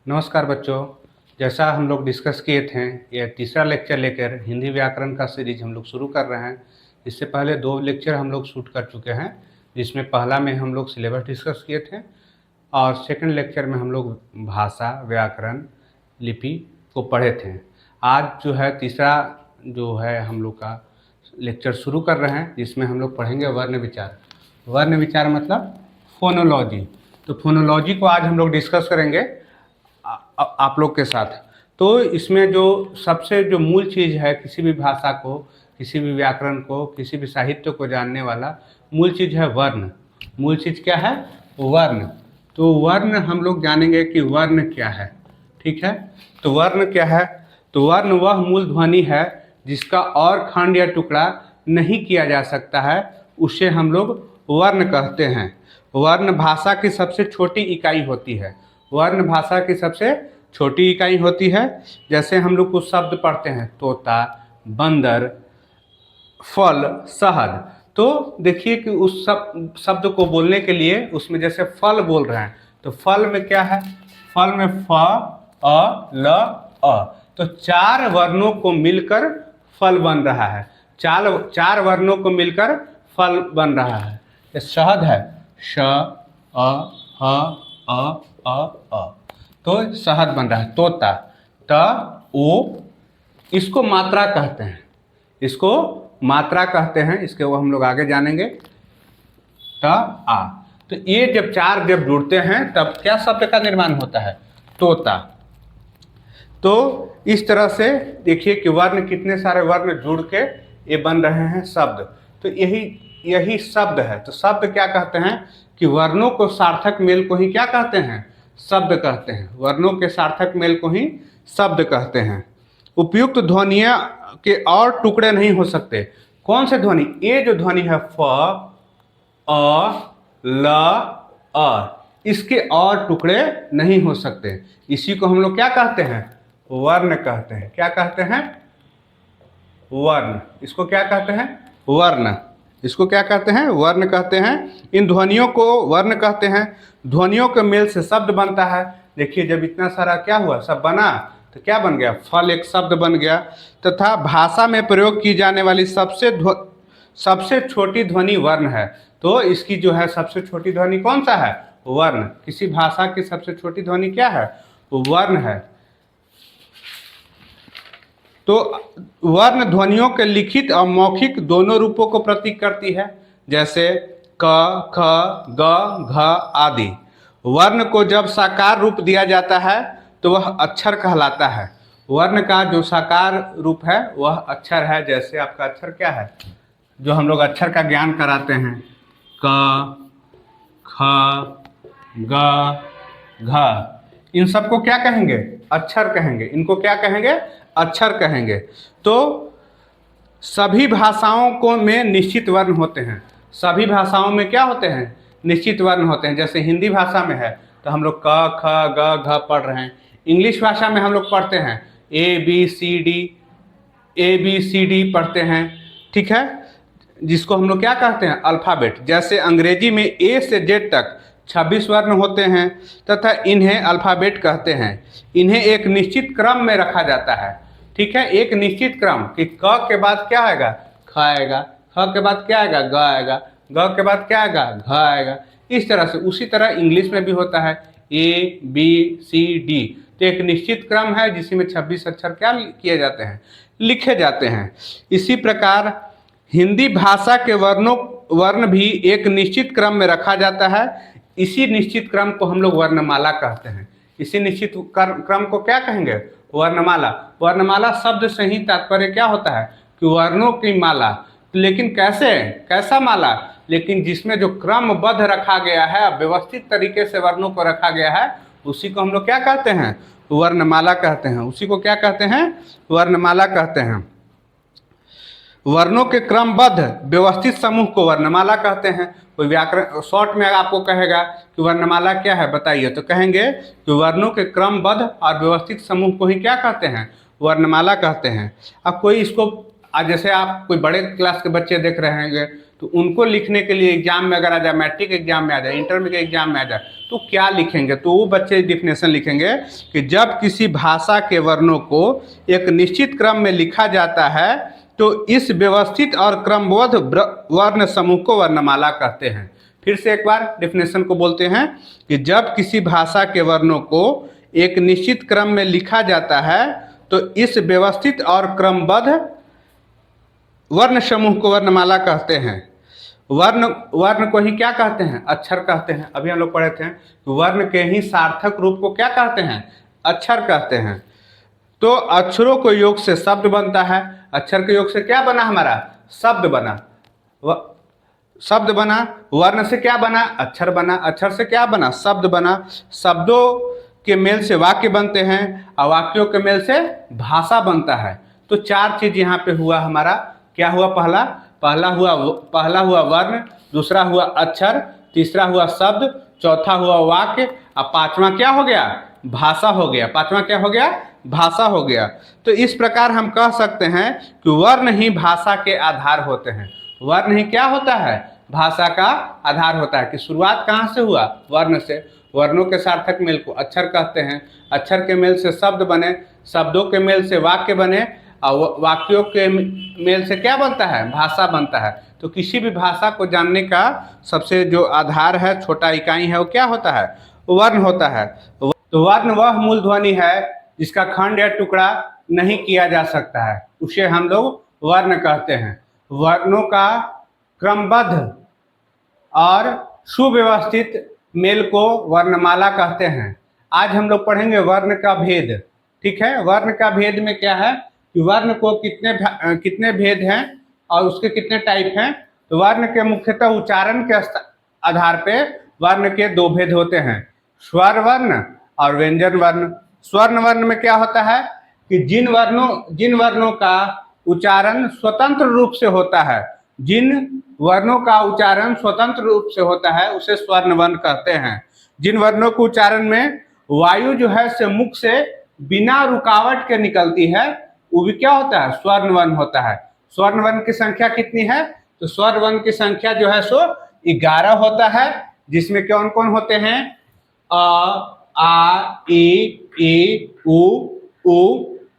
नमस्कार बच्चों। जैसा हम लोग डिस्कस किए थे, यह तीसरा लेक्चर लेकर हिंदी व्याकरण का सीरीज हम लोग शुरू कर रहे हैं। इससे पहले 2 लेक्चर हम लोग शूट कर चुके हैं, जिसमें पहला में हम लोग सिलेबस डिस्कस किए थे और सेकंड लेक्चर में हम लोग भाषा, व्याकरण, लिपि को पढ़े थे। आज जो है तीसरा जो है हम लोग का लेक्चर शुरू कर रहे हैं, जिसमें हम लोग पढ़ेंगे वर्ण विचार। वर्ण विचार मतलब फोनोलॉजी। तो फोनोलॉजी को आज हम लोग डिस्कस करेंगे आप लोग के साथ। तो इसमें जो सबसे जो मूल चीज़ है, किसी भी भाषा को, किसी भी व्याकरण को, किसी भी साहित्य को जानने वाला मूल चीज़ है वर्ण। मूल चीज़ क्या है? वर्ण। तो वर्ण हम लोग जानेंगे कि वर्ण क्या है। ठीक है, तो वर्ण क्या है? तो वर्ण वह मूल ध्वनि है जिसका और खंड या टुकड़ा नहीं किया जा सकता है, उसे हम लोग वर्ण कहते हैं। वर्ण भाषा की सबसे छोटी इकाई होती है। वर्ण भाषा की सबसे छोटी इकाई होती है। जैसे हम लोग कुछ शब्द पढ़ते हैं, तोता, बंदर, फल, शहद। तो देखिए कि उस शब्द को बोलने के लिए उसमें जैसे फल बोल रहे हैं, तो फल में क्या है? फल में फ, अ, ल, अ। तो 4 वर्णों को मिलकर फल बन रहा है। चार वर्णों को मिलकर फल बन रहा है। ये शहद है, श, अ, ह, अ। तो शहद बन रहा है। तोता, त, ओ, इसको मात्रा कहते हैं। इसको मात्रा कहते हैं। इसके वो हम लोग आगे जानेंगे। त, आ। तो ये जब जुड़ते हैं तब क्या शब्द का निर्माण होता है? तोता। तो इस तरह से देखिए कि वर्ण, कितने सारे वर्ण जुड़ के ये बन रहे हैं शब्द। तो यही शब्द है। तो शब्द क्या कहते हैं कि वर्णों को सार्थक मेल को ही क्या कहते हैं? शब्द कहते हैं। वर्णों के सार्थक मेल को ही शब्द कहते हैं। उपयुक्त ध्वनियाँ के और टुकड़े नहीं हो सकते। कौन से ध्वनि? ये जो ध्वनि है फ, अ, ल, अ, इसके और टुकड़े नहीं हो सकते। इसी को हम लोग क्या कहते हैं? वर्ण कहते हैं। क्या कहते हैं? वर्ण। इसको क्या कहते हैं? वर्ण। इसको क्या कहते हैं? वर्ण कहते हैं। इन ध्वनियों को वर्ण कहते हैं। ध्वनियों के मेल से शब्द बनता है। देखिए, जब इतना सारा क्या हुआ, सब बना, तो क्या बन गया? फल एक शब्द बन गया। तथा भाषा में प्रयोग की जाने वाली सबसे छोटी ध्वनि वर्ण है। तो इसकी जो है सबसे छोटी ध्वनि कौन सा है? वर्ण। किसी भाषा की सबसे छोटी ध्वनि क्या है? वर्ण है। तो वर्ण ध्वनियों के लिखित और मौखिक दोनों रूपों को प्रतीक करती है, जैसे क, ख, ग, घ आदि। वर्ण को जब साकार रूप दिया जाता है तो वह अक्षर कहलाता है। वर्ण का जो साकार रूप है वह अक्षर है। जैसे आपका अक्षर क्या है, जो हम लोग अक्षर का ज्ञान कराते हैं, क, ख, ग, घ, इन सबको क्या कहेंगे? अक्षर कहेंगे। इनको क्या कहेंगे? अक्षर कहेंगे। तो सभी भाषाओं को में निश्चित वर्ण होते हैं। सभी भाषाओं में क्या होते हैं? निश्चित वर्ण होते हैं। जैसे हिंदी भाषा में है तो हम लोग क, ख, ग, घ पढ़ रहे हैं। इंग्लिश भाषा में हम लोग पढ़ते हैं ABCD पढ़ते हैं। ठीक है, जिसको हम लोग क्या कहते हैं? अल्फ़ाबेट। जैसे अंग्रेजी में A से Z तक 26 वर्ण होते हैं तथा इन्हें अल्फ़ाबेट कहते हैं। इन्हें एक निश्चित क्रम में रखा जाता है। ठीक है, एक निश्चित क्रम कि क के बाद क्या आएगा? ख आएगा, ख के बाद क्या आएगा? ग आएगा, ग के बाद क्या आएगा? घ आएगा। इस तरह से उसी तरह इंग्लिश में भी होता है ABCD। तो एक निश्चित क्रम है जिसमें 26 अक्षर क्या किए जाते हैं? लिखे जाते हैं। इसी प्रकार हिंदी भाषा के वर्ण भी एक निश्चित क्रम में रखा जाता है। इसी निश्चित क्रम को हम लोग वर्णमाला कहते हैं। इसी निश्चित क्रम को क्या कहेंगे? वर्णमाला। वर्णमाला शब्द से ही तात्पर्य क्या होता है? कि वर्णों की माला। लेकिन कैसा माला? लेकिन जिसमें जो क्रमबद्ध रखा गया है, व्यवस्थित तरीके से वर्णों को रखा गया है, उसी को हम लोग क्या कहते हैं? वर्णमाला कहते हैं। उसी को क्या कहते हैं? वर्णमाला कहते हैं। वर्णों के क्रमबद्ध व्यवस्थित समूह को वर्णमाला कहते हैं। कोई व्याकरण शॉर्ट में आपको कहेगा कि वर्णमाला क्या है, बताइए, तो कहेंगे कि वर्णों के क्रमबद्ध और व्यवस्थित समूह को ही क्या कहते हैं? वर्णमाला कहते हैं। अब कोई इसको, आज जैसे आप कोई बड़े क्लास के बच्चे देख रहे होंगे तो उनको लिखने के लिए एग्जाम में अगर आ जाए, मैट्रिक एग्जाम में आ जाए, इंटरमीडिएट एग्जाम में आ जाए, तो क्या लिखेंगे? तो वो बच्चे डेफिनेशन लिखेंगे कि जब किसी भाषा के वर्णों को एक निश्चित क्रम में लिखा जाता है तो इस व्यवस्थित और क्रमबद्ध वर्ण समूह को वर्णमाला कहते हैं। फिर से एक बार डेफिनेशन को बोलते हैं कि जब किसी भाषा के वर्णों को एक निश्चित क्रम में लिखा जाता है तो इस व्यवस्थित और क्रमबद्ध वर्ण समूह को वर्णमाला कहते हैं। वर्ण वर्ण को ही क्या कहते हैं? अक्षर कहते हैं। अभी हम लोग पढ़े थे वर्ण के ही सार्थक रूप को क्या कहते हैं? अक्षर कहते हैं। तो अक्षरों को योग से शब्द बनता है। अक्षर के योग से क्या बना? हमारा शब्द बना। शब्द बना। वर्ण से क्या बना? अक्षर बना। अक्षर से क्या बना? शब्द बना। शब्दों के मेल से वाक्य बनते हैं और वाक्यों के मेल से भाषा बनता है। तो चार चीज यहाँ पे हुआ हमारा। क्या हुआ? पहला हुआ वर्ण, दूसरा हुआ अक्षर, तीसरा हुआ शब्द, चौथा हुआ वाक्य और पांचवा क्या हो गया? भाषा हो गया। पांचवा क्या हो गया? भाषा हो गया। तो इस प्रकार हम कह सकते हैं कि वर्ण ही भाषा के आधार होते हैं। वर्ण ही क्या होता है? भाषा का आधार होता है। कि शुरुआत कहाँ से हुआ? वर्ण से। वर्णों के सार्थक मेल को अक्षर कहते हैं। अक्षर के मेल से शब्द बने, शब्दों के मेल से वाक्य बने और वाक्यों के मेल से क्या बनता है? भाषा बनता है। तो किसी भी भाषा को जानने का सबसे जो आधार है, छोटा इकाई है, वो क्या होता है? वर्ण होता है। तो वर्ण वह मूल ध्वनि है जिसका खंड या टुकड़ा नहीं किया जा सकता है, उसे हम लोग वर्ण कहते हैं। वर्णों का क्रमबद्ध और सुव्यवस्थित मेल को वर्णमाला कहते हैं। आज हम लोग पढ़ेंगे वर्ण का भेद। ठीक है? वर्ण का भेद में क्या है कि वर्ण को कितने भेद हैं और उसके कितने टाइप हैं। तो वर्ण के मुख्यतः उच्चारण के आधार पे वर्ण के दो भेद होते हैं, स्वर वर्ण और व्यंजन वर्ण। स्वर्ण वर्ण में क्या होता है कि जिन वर्णों का उच्चारण स्वतंत्र रूप से होता है, जिन वर्णों का उच्चारण स्वतंत्र रूप से होता है उसे स्वर्ण वर्ण कहते हैं। जिन वर्णों के उच्चारण में वायु जो है से मुख से बिना रुकावट के निकलती है वो भी क्या होता है? स्वर्ण वर्ण होता है। स्वर्ण वर्ण की संख्या कितनी है? तो स्वर्ण वर्ण की संख्या जो है सो 11 होता है, जिसमें कौन कौन होते हैं? अ, आ, ई, उ,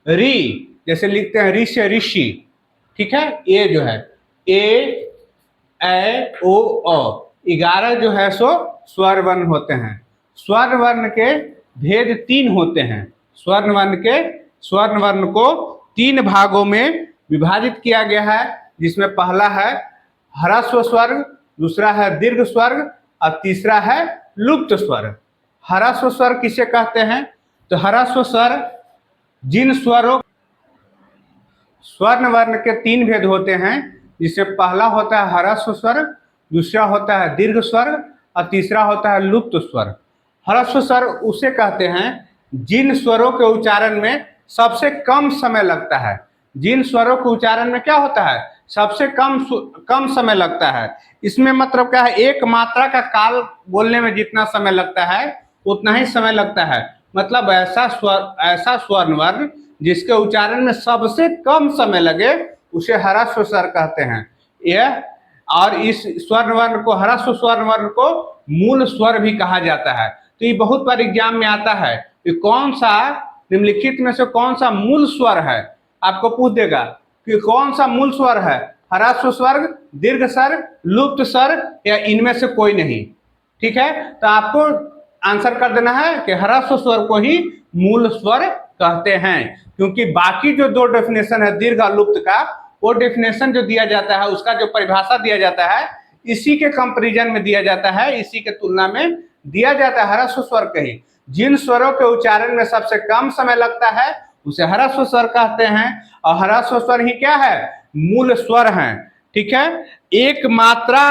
री। जैसे लिखते हैं ऋ से ऋषि। ठीक है? ये जो है ए, ओ, 11 जो है सो स्वर वर्ण होते हैं। स्वर्ण वर्ण के भेद 3 होते हैं। स्वर्ण वर्ण को 3 भागों में विभाजित किया गया है, जिसमें पहला है ह्रस्व स्वर्ग, दूसरा है दीर्घ स्वर्ग और तीसरा है लुप्त स्वर। ह्रस्व स्वर किसे कहते हैं? तो ह्रस्व स्वर जिन स्वरों स्वर्ण वर्ण के 3 भेद होते हैं, जिसमें पहला होता है ह्रस्व स्वर, दूसरा होता है दीर्घ स्वर और तीसरा होता है लुप्त स्वर। ह्रस्व स्वर उसे कहते हैं जिन स्वरों के उच्चारण में सबसे कम समय लगता है। जिन स्वरों के उच्चारण में क्या होता है? सबसे कम समय लगता है। इसमें मतलब क्या है? एक मात्रा का काल बोलने में जितना समय लगता है उतना ही समय लगता है। मतलब ऐसा स्वर्ण वर्ण जिसके उच्चारण में सबसे कम समय लगे उसे ह्रस्व स्वर कहते हैं। यह और इस स्वर्ण वर्ण को, ह्रस्व स्वर्ण वर्ण को मूल स्वर भी कहा जाता है। तो ये बहुत बार एग्जाम में आता है कि कौन सा निम्नलिखित में से कौन सा मूल स्वर है। आपको पूछ देगा कि कौन सा मूल स्वर है, ह्रस्व स्वर, दीर्घ स्वर, लुप्त स्वर या इनमें से कोई नहीं। ठीक है? तो आपको आंसर कर देना है कि ह्रस्व स्वर को ही मूल स्वर कहते हैं, क्योंकि बाकी जो 2 डेफिनेशन है दीर्घ और लुप्त का, वो डेफिनेशन जो दिया जाता है, उसका जो परिभाषा दिया जाता है, इसी के कंपैरिजन में दिया जाता है, इसी के तुलना में दिया जाता है ह्रस्व स्वर के ही। जिन स्वरों के उच्चारण में सबसे कम समय लगता है उसे ह्रस्व स्वर कहते हैं और ह्रस्व स्वर ही क्या है? मूल स्वर है। ठीक है? एक मात्रा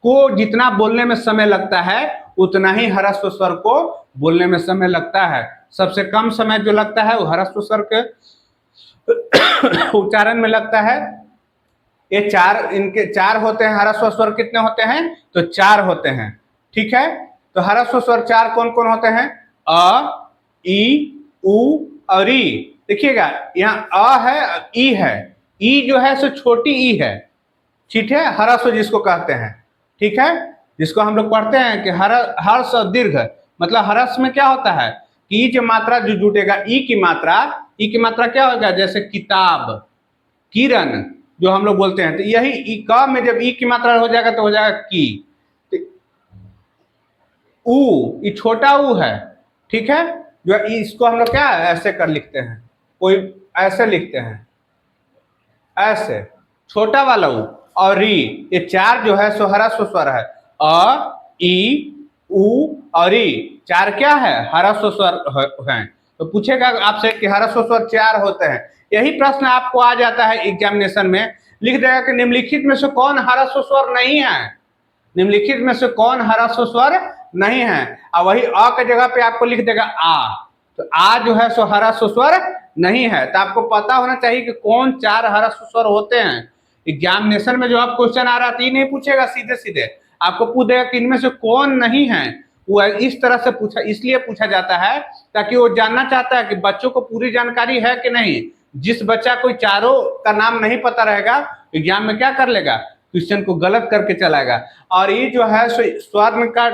को जितना बोलने में समय लगता है उतना ही ह्रस्व स्वर को बोलने में समय लगता है। सबसे कम समय जो लगता है वो ह्रस्व स्वर के उच्चारण में लगता है। ये इनके 4 होते हैं। ह्रस्व स्वर कितने होते हैं? तो 4 होते हैं। ठीक है? तो ह्रस्व स्वर 4 कौन कौन होते हैं? अ, ई, उ और ई। देखिएगा यहाँ अ है, ई है। ई जो है सो छोटी ई है। ठीक है, हर्ष जिसको कहते हैं, ठीक है, जिसको हम लोग पढ़ते हैं कि हर्ष और दीर्घ, मतलब हर्ष में क्या होता है कि ई की मात्रा जो जुटेगा, ई की मात्रा क्या होगा, जैसे किताब, किरण जो हम लोग बोलते हैं, तो यही ई क में जब ई की मात्रा हो जाएगा तो हो जाएगा की। तो ऊ, ये छोटा ऊ है, ठीक है, जो इसको हम लोग क्या ऐसे कर लिखते हैं, कोई ऐसे लिखते हैं, ऐसे छोटा वाला ऊ और री, ये चार जो है सो ह्रस्व स्वर है, अ ई उ और ई, चार क्या है, ह्रस्व स्वर हैं। तो पूछेगा आपसे कि ह्रस्व स्वर चार होते हैं, यही प्रश्न आपको आ जाता है एग्जामिनेशन में, लिख देगा कि निम्नलिखित में से कौन ह्रस्व स्वर नहीं है, निम्नलिखित में से कौन ह्रस्व स्वर नहीं है, और वही अ के जगह पे आपको लिख देगा आ, तो आ जो है सो ह्रस्व स्वर नहीं है। तो आपको पता होना चाहिए कि कौन चार ह्रस्व स्वर होते हैं। एग्जामिनेशन में जो आप क्वेश्चन आ रहा था, ये नहीं पूछेगा सीधे सीधे, आपको पूछ देगा कि इनमें से कौन नहीं है, वो इस तरह से पूछा, इसलिए पूछा जाता है ताकि वो जानना चाहता है कि बच्चों को पूरी जानकारी है कि नहीं। जिस बच्चा कोई चारों का नाम नहीं पता रहेगा, एग्जाम में क्या कर लेगा, क्वेश्चन को गलत करके चलाएगा। और ये जो है स्वर्ण का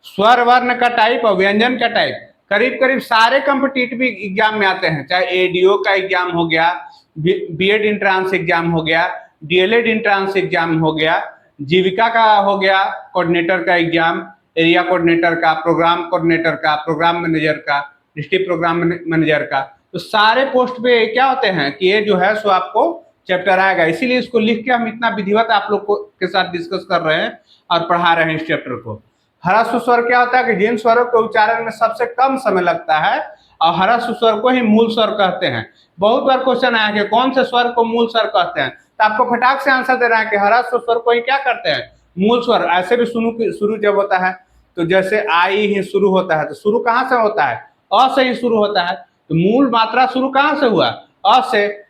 स्वर वर्ण का टाइप और व्यंजन का टाइप करीब करीब सारे कॉम्पिटिटिव एग्जाम में आते हैं, चाहे एडीओ का एग्जाम हो गया, बीएड इंट्रांस एग्जाम हो गया, डीएलएड इंट्रांस एग्जाम हो गया, जीविका का हो गया, कोऑर्डिनेटर का एग्जाम, एरिया कोऑर्डिनेटर का, प्रोग्राम कोऑर्डिनेटर का, प्रोग्राम मैनेजर का, डिस्ट्रिक्ट प्रोग्राम मैनेजर का, तो सारे पोस्ट पे क्या होते हैं कि ये जो है सो आपको चैप्टर आएगा। इसीलिए इसको लिख के हम इतना विधिवत आप लोग को के साथ डिस्कस कर रहे हैं और पढ़ा रहे हैं इस चैप्टर को। ह्रस्व स्वर क्या होता है कि जिन स्वरों के उच्चारण में सबसे कम समय लगता है, और ह्रस्व स्वर को ही मूल स्वर कहते हैं। बहुत बार क्वेश्चन आया कि कौन से स्वर को मूल स्वर कहते हैं, तो आपको फटाक से आंसर देना है कि ह्रस्व स्वर को ही क्या करते हैं, मूल स्वर। ऐसे भी शुरू जब होता है तो जैसे आई ही शुरू होता है, तो शुरू कहाँ से होता है, अ से ही शुरू होता है, तो मूल मात्रा शुरू कहाँ से हुआ, अ से,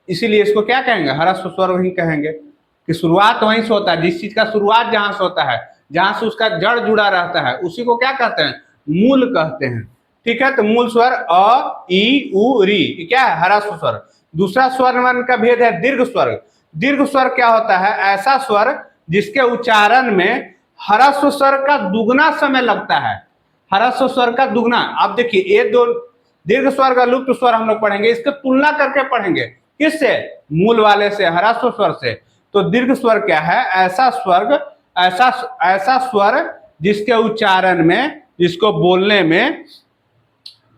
इसीलिए इसको क्या कहेंगे, ह्रस्व स्वर वही कहेंगे कि शुरुआत वहीं से होता है। जिस चीज का शुरुआत जहां से होता है, जहां से उसका जड़ जुड़ा रहता है, उसी को क्या कहते हैं, मूल कहते हैं। ठीक है, तो मूल स्वर अ ई उ री, क्या है, ह्रस्व स्वर। दूसरा स्वर वर्ण का भेद है दीर्घ स्वर। दीर्घ स्वर क्या होता है, ऐसा स्वर जिसके उच्चारण में ह्रस्व स्वर का दुगना समय लगता है, ह्रस्व स्वर का दुगना। अब देखिए ये दो दीर्घ स्वर का लुप्त स्वर हम लोग पढ़ेंगे, इसके तुलना करके पढ़ेंगे, किससे, मूल वाले से, ह्रस्व स्वर से। तो दीर्घ स्वर क्या है, ऐसा स्वर जिसके उच्चारण में, जिसको बोलने में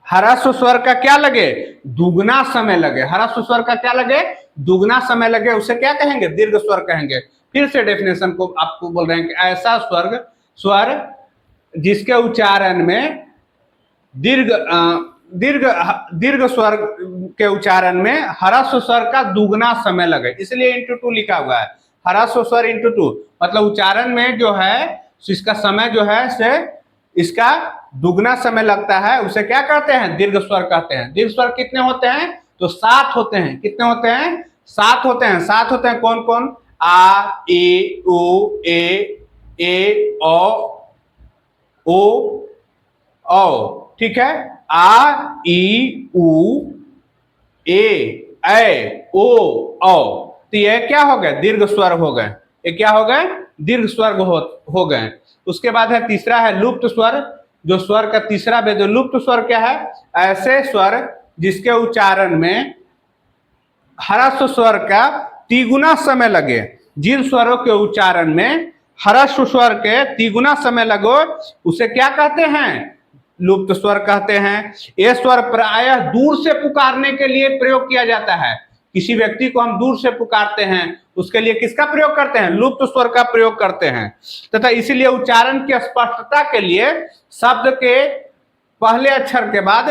ह्रस्व स्वर का क्या लगे, दुगना समय लगे, ह्रस्व स्वर का क्या लगे, दुगना समय लगे, उसे क्या कहेंगे, दीर्घ स्वर कहेंगे। फिर से डेफिनेशन को आपको बोल रहे हैं कि ऐसा स्वर जिसके उच्चारण में दीर्घ स्वर के उच्चारण में ह्रस्व स्वर का दुगना समय लगे, इसलिए इंटू 2 लिखा हुआ है, ह्रस्व स्वर इंटू 2, मतलब उच्चारण में जो है इसका समय जो है से इसका दुगना समय लगता है, उसे क्या कहते हैं, दीर्घ स्वर कहते हैं। दीर्घ स्वर कितने होते हैं, तो 7 होते हैं। कितने होते हैं, 7 होते हैं। 7 होते हैं, कौन कौन, आ ई उ ए ओ, ठीक है, आ ई उ ए ओ औ, तो ये क्या हो गए, दीर्घ स्वर हो गए, ये क्या हो गए, दीर्घ स्वर हो गए। उसके बाद है तीसरा है लुप्त स्वर, जो स्वर का तीसरा भेद। लुप्त स्वर क्या है, ऐसे स्वर जिसके उच्चारण में ह्रस्व स्वर का तिगुना समय लगे। जिन स्वरों के उच्चारण में ह्रस्व स्वर के तिगुना समय लगो, उसे क्या कहते हैं, लुप्त स्वर कहते हैं। ये स्वर प्रायः दूर से पुकारने के लिए प्रयोग किया जाता है। किसी व्यक्ति को हम दूर से पुकारते हैं, उसके लिए किसका प्रयोग करते हैं, लुप्त स्वर का प्रयोग करते हैं। तथा इसीलिए उच्चारण की स्पष्टता के लिए शब्द के पहले अक्षर के बाद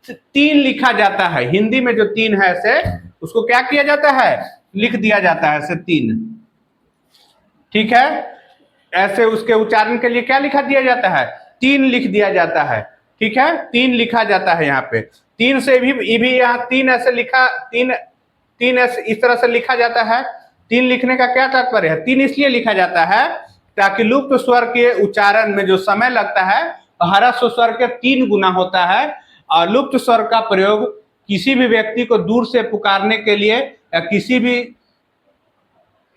3 लिखा जाता है। हिंदी में जो 3 है ऐसे, उसको क्या किया जाता है, लिख दिया जाता है ऐसे 3, ठीक है। ऐसे उसके उच्चारण के लिए क्या लिखा दिया जाता है, 3 लिख दिया जाता है, ठीक है, 3 लिखा जाता है। यहाँ पे 3 से भी यहाँ 3 ऐसे लिखा, 3 ऐसे इस तरह से लिखा जाता है। 3 लिखने का क्या तात्पर्य है, 3 इसलिए लिखा जाता है ताकि लुप्त स्वर के उच्चारण में जो समय लगता है ह्रस्व स्वर के 3 गुना होता है। और लुप्त स्वर का प्रयोग किसी भी व्यक्ति को दूर से पुकारने के लिए या किसी भी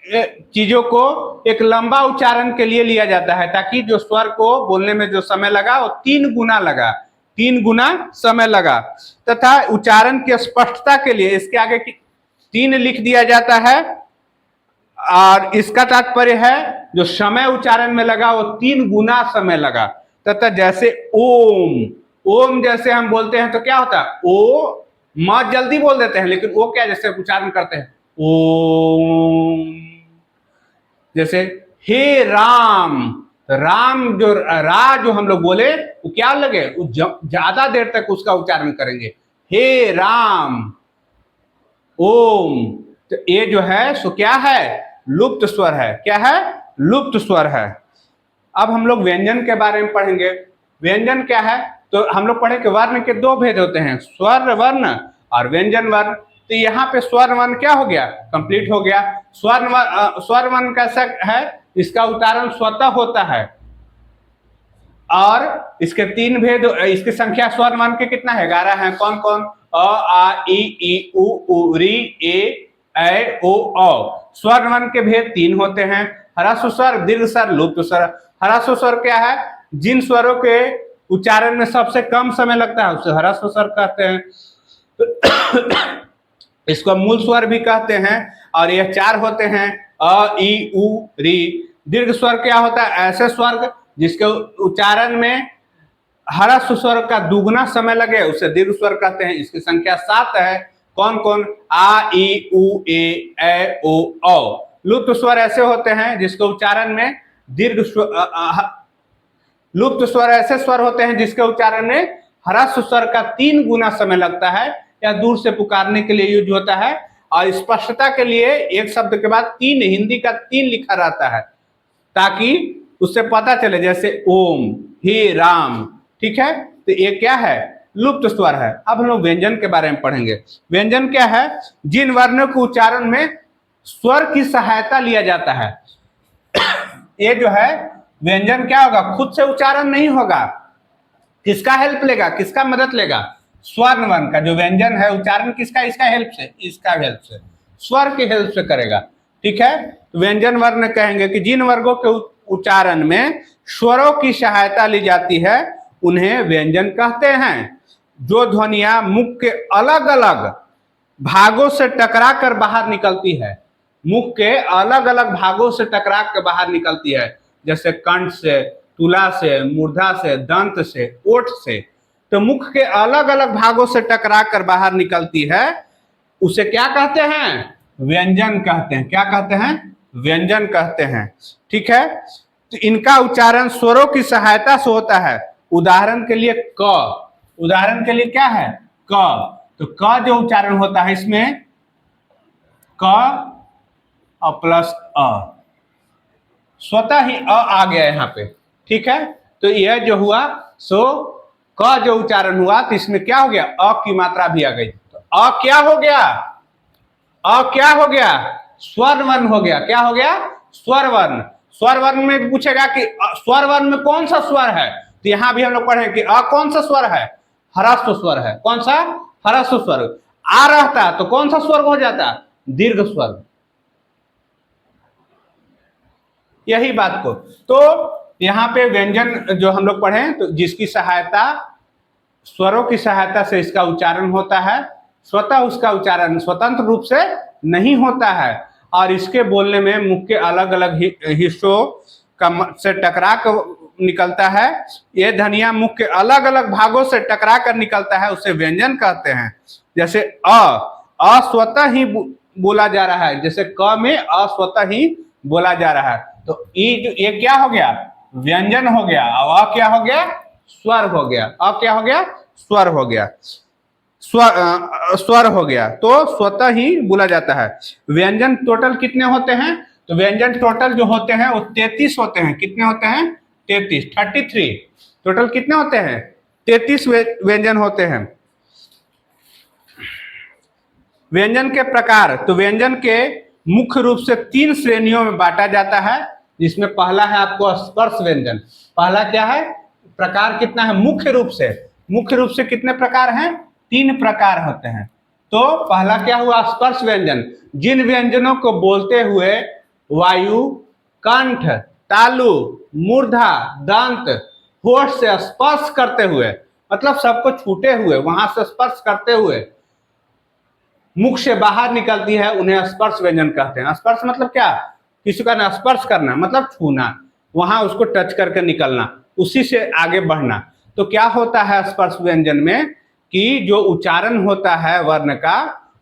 चीजों को एक लंबा उच्चारण के लिए लिया जाता है, ताकि जो स्वर को बोलने में जो समय लगा वो 3 गुना लगा, 3 गुना समय लगा। तथा उच्चारण की स्पष्टता के लिए इसके आगे 3 लिख दिया जाता है, और इसका तात्पर्य है जो समय उच्चारण में लगा वो 3 गुना समय लगा। तथा जैसे ओम, ओम जैसे हम बोलते हैं तो क्या होता है, ओ म जल्दी बोल देते हैं, लेकिन वो क्या जैसे उच्चारण करते हैं ओम। जैसे हे राम, राम जो रा जो हम लोग बोले वो क्या लगे, वो ज्यादा देर तक उसका उच्चारण करेंगे, हे राम ओम। तो ये जो है सो क्या है, लुप्त स्वर है। क्या है, लुप्त स्वर है। अब हम लोग व्यंजन के बारे में पढ़ेंगे। व्यंजन क्या है, तो हम लोग पढ़े कि वर्ण के 2 भेद होते हैं, स्वर वर्ण और व्यंजन वर्ण। तो यहाँ पे स्वर वर्ण क्या हो गया, कंप्लीट हो गया। स्वर वर्ण कैसा है, इसका उच्चारण स्वतः होता है, और इसके 3 भेद, इसकी संख्या स्वर वर्ण के कितना है, 11 है। कौन कौन, अ आ ई उ री ए ओ औ। स्वर वर्ण के भेद 3 होते हैं, ह्रस्व स्वर, दीर्घ स्वर, लुप्त स्वर। ह्रस्व स्वर क्या है, जिन स्वरों के उच्चारण में सबसे कम समय लगता है उसे ह्रस्व स्वर कहते हैं। इसको मूल स्वर भी कहते हैं, और यह 4 होते हैं, अ ई उ री। दीर्घ स्वर क्या होता है, ऐसे स्वर जिसके उच्चारण में ह्रस्व स्वर का दुगना समय लगे उसे दीर्घ स्वर कहते हैं। इसकी संख्या 7 है। कौन कौन, आ ई उ ए ओ औ। लुप्त स्वर ऐसे होते हैं जिसके उच्चारण में दीर्घ लुप्त स्वर ऐसे स्वर होते हैं जिसके उच्चारण में ह्रस्व स्वर का 3 गुना समय लगता है, या दूर से पुकारने के लिए यूज होता है। और स्पष्टता के लिए एक शब्द के बाद 3, हिंदी का 3 लिखा रहता है, ताकि उससे पता चले, जैसे ओम, हे राम। ठीक है, तो ये क्या है, लुप्त स्वर है। अब हम लोग व्यंजन के बारे में पढ़ेंगे। व्यंजन क्या है, जिन वर्णों के उच्चारण में स्वर की सहायता लिया जाता है। ये जो है व्यंजन क्या होगा, खुद से उच्चारण नहीं होगा, किसका हेल्प लेगा, किसका मदद लेगा, स्वर्ण वर्ण का। जो व्यंजन है उच्चारण किसका, इसका हेल्प से, इसका हेल्प से, स्वर की हेल्प से करेगा। ठीक है, तो व्यंजन वर्ण कहेंगे कि जिन वर्गों के उच्चारण में स्वरों की सहायता ली जाती है उन्हें व्यंजन कहते हैं। जो ध्वनियां मुख के अलग अलग भागों से टकरा कर बाहर निकलती है, मुख के अलग अलग भागों से टकरा कर बाहर निकलती है, जैसे कंठ से, तुला से, मूर्धा से, दंत से, ओठ से। तो मुख के अलग अलग भागों से टकरा कर बाहर निकलती है, उसे क्या कहते हैं, व्यंजन कहते हैं। क्या कहते हैं, व्यंजन कहते हैं। ठीक है, तो इनका उच्चारण स्वरों की सहायता से होता है। उदाहरण के लिए क, उदाहरण के लिए क्या है, क। तो क जो उच्चारण होता है इसमें क और प्लस अ, स्वतः ही अ आ गया यहाँ पे। ठीक है, तो यह जो हुआ सो क जो उच्चारण हुआ तो इसमें क्या हो गया, अ की मात्रा भी आ गई। तो अ क्या हो गया, अ क्या हो गया, स्वर वर्ण हो गया। क्या हो गया, स्वर वर्ण। स्वर वर्ण में पूछेगा कि स्वर वर्ण में कौन सा स्वर है, तो यहां भी हम लोग पढ़े कि अ कौन सा स्वर है, ह्रस्व स्वर है। कौन सा, ह्रस्व स्वर। आ रहता तो कौन सा स्वर हो जाता, दीर्घ स्वर। यही बात को, तो यहाँ पे व्यंजन जो हम लोग पढ़े तो जिसकी सहायता, स्वरों की सहायता से इसका उच्चारण होता है, स्वतः उसका उच्चारण स्वतंत्र रूप से नहीं होता है, और इसके बोलने में मुख के अलग अलग हिस्सों का से टकरा कर निकलता है। ये ध्वनियां मुख के अलग अलग भागों से टकरा कर निकलता है, उसे व्यंजन कहते हैं। जैसे अ स्वतः ही बोला जा रहा है, जैसे क में अ स्वतः ही बोला जा रहा है, तो ये क्या हो गया, व्यंजन हो गया। और अ क्या हो गया, स्वर हो गया। अ क्या हो गया, स्वर हो गया, स्वर हो गया, तो स्वतः ही बोला जाता है। व्यंजन टोटल कितने होते हैं, तो व्यंजन टोटल जो होते हैं वो 33 होते हैं। कितने होते हैं, 33, 33 टोटल कितने होते हैं, 33 व्यंजन होते हैं। व्यंजन के प्रकार, तो व्यंजन के मुख्य रूप से 3 श्रेणियों में बांटा जाता है, जिसमें पहला है आपको स्पर्श व्यंजन। पहला क्या है, प्रकार कितना है, मुख्य रूप से, मुख्य रूप से कितने प्रकार हैं, 3 प्रकार होते हैं। तो पहला क्या हुआ, स्पर्श व्यंजन। जिन व्यंजनों को बोलते हुए वायु, कंठ, तालु, मूर्धा, दंत, होठ से स्पर्श करते हुए, मतलब सबको छूटे हुए, वहां से स्पर्श करते हुए मुख से बाहर निकलती है, उन्हें स्पर्श व्यंजन कहते हैं। स्पर्श मतलब क्या? किसी का ना स्पर्श करना मतलब छूना, वहां उसको टच करके निकलना, उसी से आगे बढ़ना। तो क्या होता है स्पर्श व्यंजन में कि जो उच्चारण होता है वर्ण का,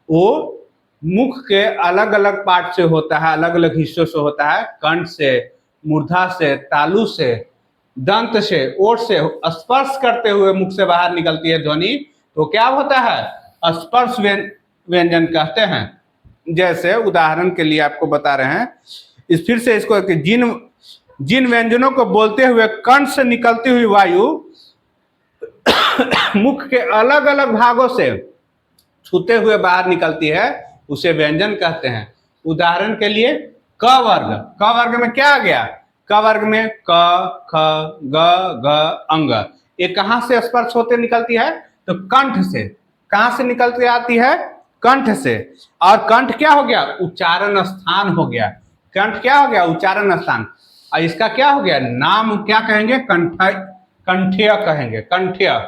वो मुख के अलग अलग पार्ट से होता है, अलग अलग हिस्सों से होता है। कंठ से, मूर्धा से, तालु से, दंत से, ओठ से स्पर्श करते हुए मुख से बाहर निकलती है ध्वनि, तो क्या होता है स्पर्श व्यंजन कहते हैं। जैसे उदाहरण के लिए आपको बता रहे हैं, इस फिर से इसको कि जिन जिन व्यंजनों को बोलते हुए कंठ से निकलती हुई वायु मुख के अलग अलग भागों से छूते हुए बाहर निकलती है, उसे व्यंजन कहते हैं। उदाहरण के लिए क वर्ग, क वर्ग में क्या आ गया? क वर्ग में क, ख, ग, घ, अंग, ये कहां से स्पर्श होते निकलती है? तो कंठ से। कहां से निकलती आती है? कंठ से। और कंठ क्या हो गया? उच्चारण स्थान हो गया। कंठ क्या हो गया? उच्चारण स्थान। और इसका क्या हो गया? नाम क्या कहेंगे? कंठ्य कहेंगे, कंठ्य।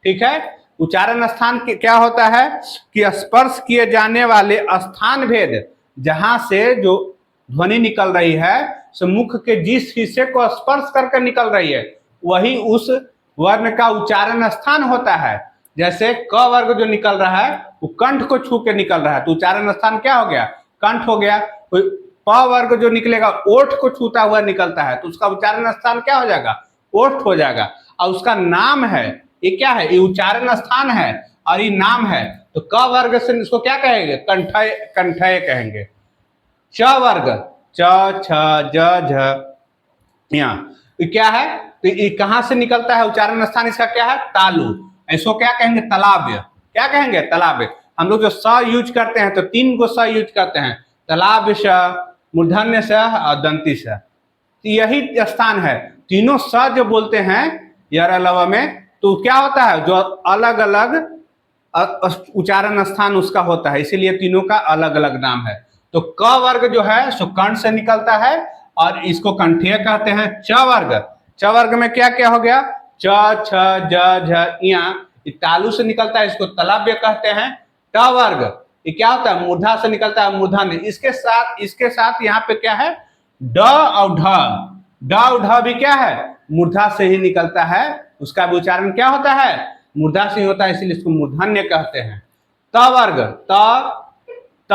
ठीक है। उच्चारण स्थान क्या होता है कि स्पर्श किए जाने वाले स्थान भेद, जहां से जो ध्वनि निकल रही है सो मुख के जिस हिस्से को स्पर्श करके निकल रही है, वही उस वर्ण का उच्चारण स्थान होता है। जैसे क वर्ग जो निकल रहा है वो कंठ को छू के निकल रहा है, तो उच्चारण स्थान क्या हो गया? कंठ हो गया। प वर्ग जो निकलेगा ओठ को छूता हुआ निकलता है, तो उसका उच्चारण स्थान क्या हो जाएगा? ओठ हो जाएगा। और उसका नाम है, ये क्या है? ये उच्चारण स्थान है और ये नाम है। तो क वर्ग से इसको क्या कहेंगे? कंठय, कंठय कहेंगे। च वर्ग, च, छ, ज, झ, यहाँ ये क्या है? तो ये कहां से निकलता है? उच्चारण स्थान इसका क्या है? तालु। इसको क्या कहेंगे? तलाब्य। क्या कहेंगे? तलाब्य। हम लोग जो स यूज करते हैं तो तीन को स यूज करते हैं, तलाब्य स, मूर्धन्य स और दंती स। यही स्थान है। तीनों स जो बोलते हैं यरलव में, तो क्या होता है? जो अलग अलग उच्चारण स्थान उसका होता है, इसीलिए तीनों का अलग अलग नाम है। तो क वर्ग जो है सो कंठ से निकलता है और इसको कंठीय कहते हैं। च वर्ग, च वर्ग में क्या क्या हो गया? च, छ, ज, झ, यहाँ तालु से निकलता है, इसको तलाब्य कहते हैं। ट वर्ग ये क्या होता है? मूर्धा से निकलता है, मूर्धन्य। इसके साथ यहाँ पे क्या है? ड और ढ, ड और ढ भी क्या है? मूर्धा से ही निकलता है, उसका भी उच्चारण क्या होता है? मूर्धा से ही होता है, इसलिए इसको मूर्धन्य कहते हैं। त वर्ग, त, थ,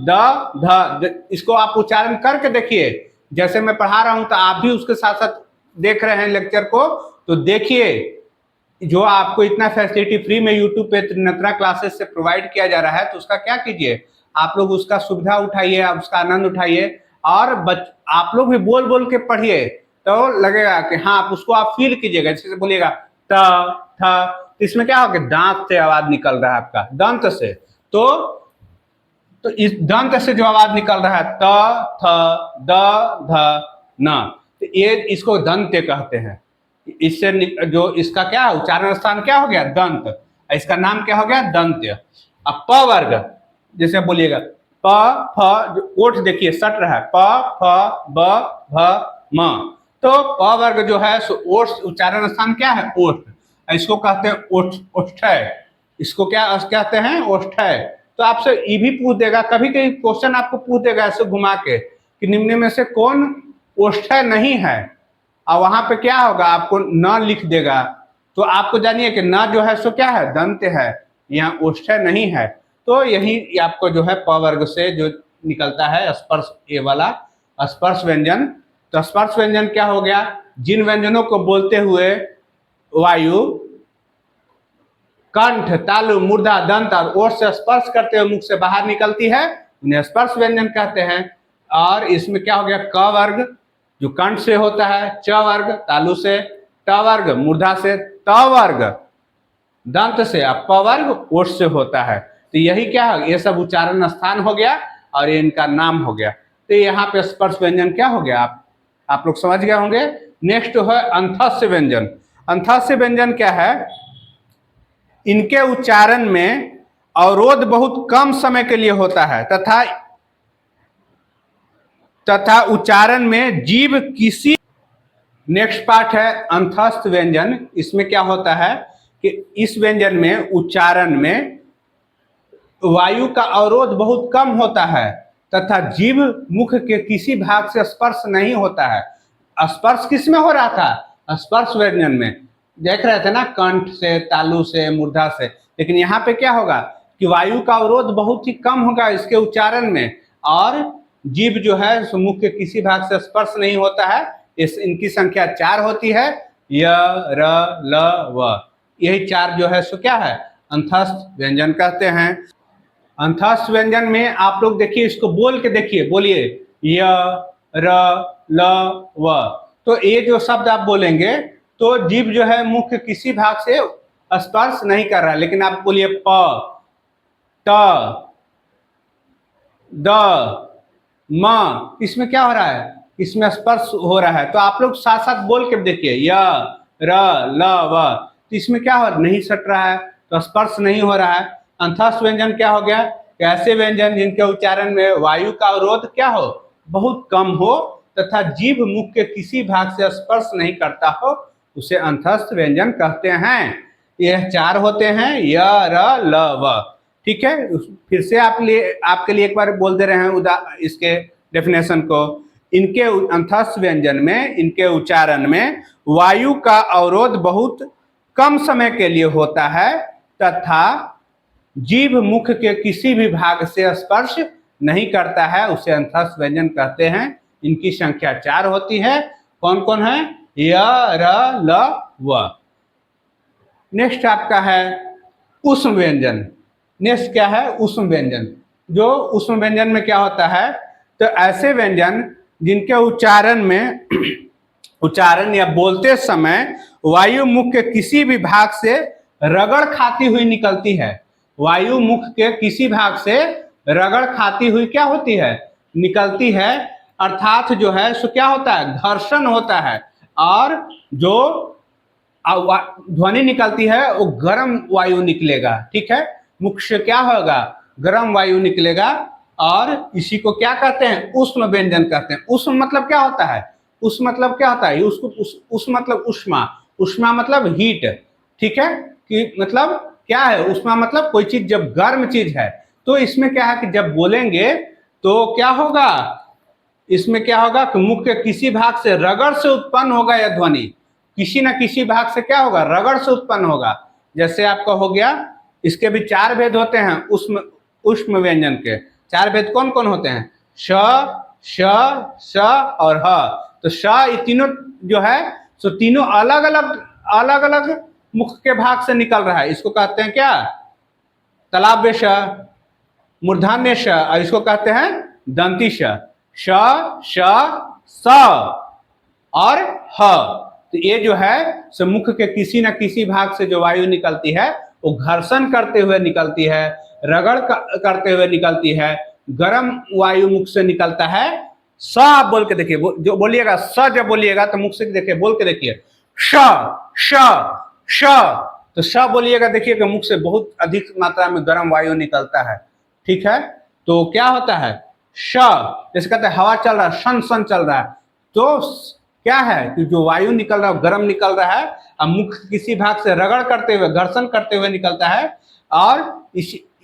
द, इसको आप उच्चारण करके देखिए। जैसे मैं पढ़ा रहा हूं तो आप भी उसके साथ साथ देख रहे हैं लेक्चर को, तो देखिए जो आपको इतना फैसिलिटी फ्री में यूट्यूब पे त्रिनेत्रा क्लासेस से प्रोवाइड किया जा रहा है, तो उसका क्या कीजिए? आप लोग उसका सुविधा उठाइए, आप उसका आनंद उठाइए और आप लोग भी बोल बोल के पढ़िए, तो लगेगा कि हाँ, आप उसको आप फील कीजिएगा। जैसे बोलिएगा त, थ, इसमें क्या होगा? दांत से आवाज निकल रहा है आपका, दंत से। तो इस दंत से जो आवाज निकल रहा है त, थ, द, ध, न, तो ये इसको दंत्य कहते हैं। इससे जो इसका क्या है? उच्चारण स्थान क्या हो गया? दंत। इसका नाम क्या हो गया? दंत्य। अब प वर्ग, जैसे बोलिएगा प, फ, ओठ देखिए सट रहा है, प, फ, ब, भ, म, तो प वर्ग जो है सो ओठ, उच्चारण स्थान क्या है? ओठ। इसको कहते हैं ओठ, ओष्ठय। इसको क्या कहते हैं? ओष्ठय। तो आपसे ये भी पूछ देगा, कभी कभी क्वेश्चन आपको पूछ देगा ऐसे घुमा के कि निम्न में से कौन ओष्ठय नहीं है, और वहां पे क्या होगा? आपको न लिख देगा। तो आपको जानिए कि न जो है सो क्या है? दंत्य है, यहाँ ओष्ठय नहीं है। तो यही आपको जो है प वर्ग से जो निकलता है स्पर्श, ये वाला स्पर्श व्यंजन। तो स्पर्श व्यंजन क्या हो गया? जिन व्यंजनों को बोलते हुए वायु कंठ, तालु, मूर्धा, दंत और ओठ से स्पर्श करते हुए मुख से बाहर निकलती है, उन्हें स्पर्श व्यंजन कहते हैं। और इसमें क्या हो गया? क वर्ग जो कंठ से होता है, च वर्ग तालु से, ट वर्ग मूर्धा से, त वर्ग दंत से, प वर्ग ओठ से होता है। तो यही क्या है? ये सब उच्चारण स्थान हो गया और ये इनका नाम हो गया। तो यहाँ पे स्पर्श व्यंजन क्या हो गया? आप लोग समझ गए होंगे। नेक्स्ट है अंतस्य व्यंजन। अंतस्य व्यंजन क्या है? इनके उच्चारण में अवरोध बहुत कम समय के लिए होता है तथा तथा उच्चारण में जीभ किसी। नेक्स्ट पार्ट है अंतस्थ व्यंजन। इसमें क्या होता है कि इस व्यंजन में उच्चारण में वायु का अवरोध बहुत कम होता है तथा जीभ मुख के किसी भाग से स्पर्श नहीं होता है। स्पर्श किस में हो रहा था? स्पर्श व्यंजन में देख रहे थे ना, कंठ से, तालु से, मूर्धा से। लेकिन यहाँ पे क्या होगा कि वायु का अवरोध बहुत ही कम होगा इसके उच्चारण में, और जीभ जो है मुख के किसी भाग से स्पर्श नहीं होता है। इनकी संख्या 4 होती है, य, र, ल, व। यही 4 जो है सो क्या है? अंतस्थ व्यंजन कहते हैं। अंतस्थ व्यंजन में आप लोग देखिए, इसको बोल के देखिए, बोलिए य, र, ल, व। तो ये जो शब्द आप बोलेंगे तो जीभ जो है मुख के किसी भाग से स्पर्श नहीं कर रहा है। लेकिन आप बोलिए प, त, द, म, इसमें क्या हो रहा है? इसमें स्पर्श हो रहा है। तो आप लोग साथ साथ बोल के देखिए, य, र, ल, व। तो इसमें क्या हो, नहीं सट रहा है, तो स्पर्श नहीं हो रहा है। अंतस्थ व्यंजन क्या हो गया? ऐसे व्यंजन जिनके उच्चारण में वायु का अवरोध क्या हो, बहुत कम हो तथा जीभ मुख के किसी भाग से स्पर्श नहीं करता हो, उसे अंतस्थ व्यंजन कहते हैं। यह 4 होते हैं, य, र, ल, व। ठीक है, फिर से आपके लिए एक बार बोल दे रहे हैं इसके डेफिनेशन को। इनके अंतस्थ व्यंजन में, इनके उच्चारण में वायु का अवरोध बहुत कम समय के लिए होता है तथा जीभ मुख के किसी भी भाग से स्पर्श नहीं करता है, उसे अंतस्थ व्यंजन कहते हैं। इनकी संख्या 4 होती है। कौन कौन है? य, र, ल, व। नेक्स्ट आपका है ऊष्म व्यंजन। नेक्स्ट क्या है? ऊष्म व्यंजन। जो ऊष्म व्यंजन में क्या होता है, तो ऐसे व्यंजन जिनके उच्चारण में उच्चारण या बोलते समय वायु मुख के किसी भी भाग से रगड़ खाती हुई निकलती है। वायु मुख के किसी भाग से रगड़ खाती हुई क्या होती है? निकलती है। अर्थात जो है सो क्या होता है? घर्षण होता है, और जो ध्वनि निकलती है वो गर्म वायु निकलेगा। ठीक है, मुख से क्या होगा? गर्म वायु निकलेगा, और इसी को क्या कहते हैं? ऊष्म व्यंजन कहते हैं। ऊष्म मतलब क्या होता है? ऊष्म मतलब क्या होता है? उसको ऊष्म मतलब उष्मा, उष्मा मतलब हीट। ठीक है, कि मतलब क्या है? उष्मा मतलब कोई चीज जब गर्म चीज है। तो इसमें क्या है कि जब बोलेंगे तो क्या होगा? इसमें क्या होगा कि मुख के किसी भाग से रगड़ से उत्पन्न होगा यह ध्वनि। किसी न किसी भाग से क्या होगा? रगड़ से उत्पन्न होगा। जैसे आपका हो गया, इसके भी 4 भेद होते हैं ऊष्म व्यंजन के। 4 भेद कौन कौन होते हैं? श, श, स और ह। तो श, ये तीनों जो है सो तीनों अलग अलग मुख के भाग से निकल रहा है। इसको कहते हैं क्या? तालव्य श, मूर्धन्य श, और इसको कहते हैं दंती श। श, श, स और ह। तो ये जो है सो मुख के किसी न किसी भाग से जो वायु निकलती है वो घर्षण करते हुए निकलती है, रगड़ करते हुए निकलती है, गर्म वायु मुख से निकलता है। स आप बोल के देखिए, जो बोलिएगा स जब बोलिएगा तो मुख से देखिए, बोल के देखिए, श, श, श। तो श बोलिएगा, देखिए कि मुख से बहुत अधिक मात्रा में गर्म वायु निकलता है। ठीक है, तो क्या होता है? श, जैसे कहते हैं हवा चल रहा है, सन सन चल रहा है, तो क्या है कि जो वायु निकल रहा है गर्म निकल रहा है, और मुख किसी भाग से रगड़ करते हुए, घर्षण करते हुए निकलता है। और